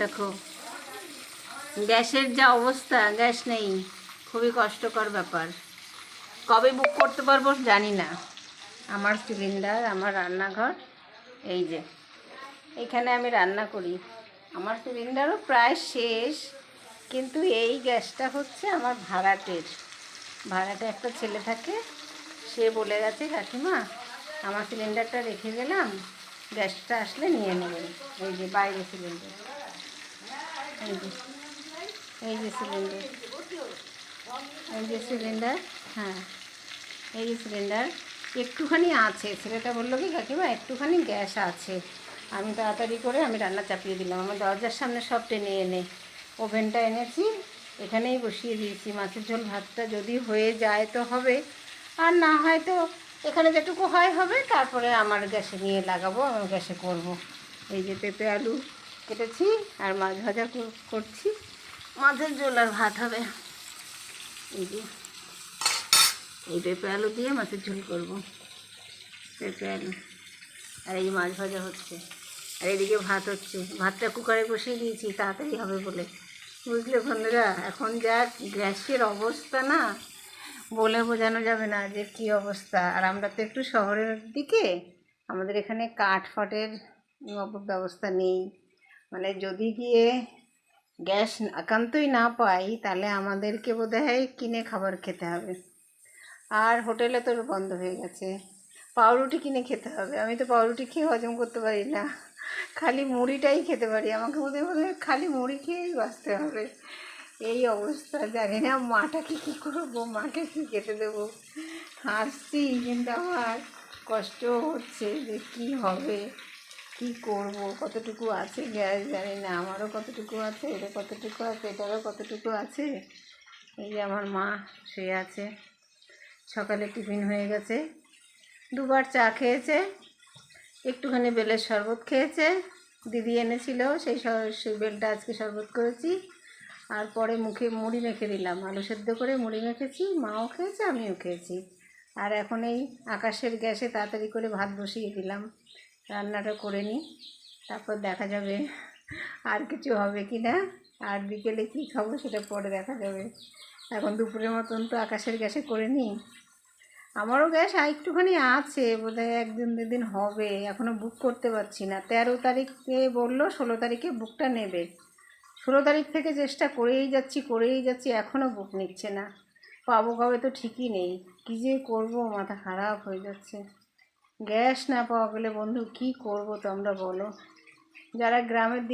দেখো গ্যাসের যা অবস্থা, গ্যাস নেই, খুবই কষ্টকর ব্যাপার। কবে বুক করতে পারবো জানি না। আমার সিলিন্ডার, আমার রান্নাঘর, এই যে এখানে আমি রান্না করি। আমার সিলিন্ডারও প্রায় শেষ, কিন্তু এই গ্যাসটা হচ্ছে আমার ভাড়াটে একটা ছেলে থাকে। সে বলে গেছে, কাকিমা আমার সিলিন্ডারটা রেখে গেলাম, গ্যাসটা আসলে নিয়ে নেবেন। এই যে বাইরে সিলিন্ডার, এই যে এই যে সিলিন্ডার, এই যে সিলিন্ডার, হ্যাঁ এই যে সিলিন্ডার। একটুখানি আছে, ছেলেটা বললো কি, কাকিমা একটুখানি গ্যাস আছে। আমি তাড়াতাড়ি করে আমি রান্না চাপিয়ে দিলাম। আমার দরজার সামনে সব টেনে এনে ওভেনটা এনেছি, এখানেই বসিয়ে দিয়েছি। মাছের ঝোল ভাতটা যদি হয়ে যায় তো হবে, আর না হয় তো এখানে যেটুকু হয় হবে, তারপরে আমার গ্যাসে নিয়ে লাগাবো, আমার গ্যাসে করব। এই যে পেঁপে আলু কেটেছি আর মাছ ভাজা করছি, মাছের ঝোল আর ভাত হবে। এই যে এই পেঁপে আলু দিয়ে মাছের ঝোল করব, পেঁপে আলু, আর এই মাছ ভাজা হচ্ছে, আর এদিকে ভাত হচ্ছে। ভাতটা কুকারে বসিয়ে দিয়েছি তাড়াতাড়ি হবে বলে। বুঝলে বন্ধুরা, এখন যা গ্যাসের অবস্থা না, বলে বোঝানো যাবে না যে কী অবস্থা। আর আমরা তো একটু শহরের দিকে, আমাদের এখানে কাঠ ফাটের ব্যবস্থা নেই। মানে যদি গিয়ে গ্যাস একান্তই না পাই, তাহলে আমাদেরকে বোধহয় কিনে খাবার খেতে হবে। আর হোটেলে তো বন্ধ হয়ে গেছে, পাউরুটি কিনে খেতে হবে। আমি তো পাউরুটি খেয়ে হজম করতে পারি না, খালি মুড়িটাই খেতে পারি। আমাকে বোধহয় খালি মুড়ি খেয়েই বাঁচতে হবে। এই অবস্থা, জানি না মাটাকে কী করবো, মাকে কী খেতে দেবো। হাসছি কিন্তু আমার কষ্ট হচ্ছে যে কী হবে, কি করব। কতটুকু আছে গ্যাস জানি না, আমারও কতটুকু আছে, এটা কতটুকু আছে, এটারও কতটুকু আছে। এই যে আমার মা শুয়ে আছে, সকালে টিফিন হয়ে গেছে, দুবার চা খেয়েছে, একটুখানি বেলের শরবত খেয়েছে, দিদি এনেছিল সেই বেলটা আজকে শরবত করেছি। আর পরে মুখে মুড়ি মেখে দিলাম, আলু সেদ্ধ করে মুড়ি মেখেছি, মাও খেয়েছে আমিও খেয়েছি। আর এখন এই আকাশের গ্যাসে তাড়াতাড়ি করে ভাত বসিয়ে দিলাম, রান্নাটা করে নিই, তারপর দেখা যাবে আর কিছু হবে কি না। আর বিকেলে কী খাবো সেটা পরে দেখা যাবে। এখন দুপুরের মতন তো আকাশের গ্যাসে করে নিই। আমারও গ্যাস আর একটুখানি আছে, বোধহয় 1-2 দিন হবে, এখনও বুক করতে পারছি না। 13 তারিখে বললো 16 তারিখে বুকটা নেবে। 16 তারিখ থেকে চেষ্টা করেই যাচ্ছি, এখনও বুক নিচ্ছে না। পাবো কবে তো ঠিকই নেই। কী যে করবো, মাথা খারাপ হয়ে যাচ্ছে। গ্যাস না পাওয়া গেলে বন্ধু কী করবো তোমরা বলো। যারা গ্রামের দিকে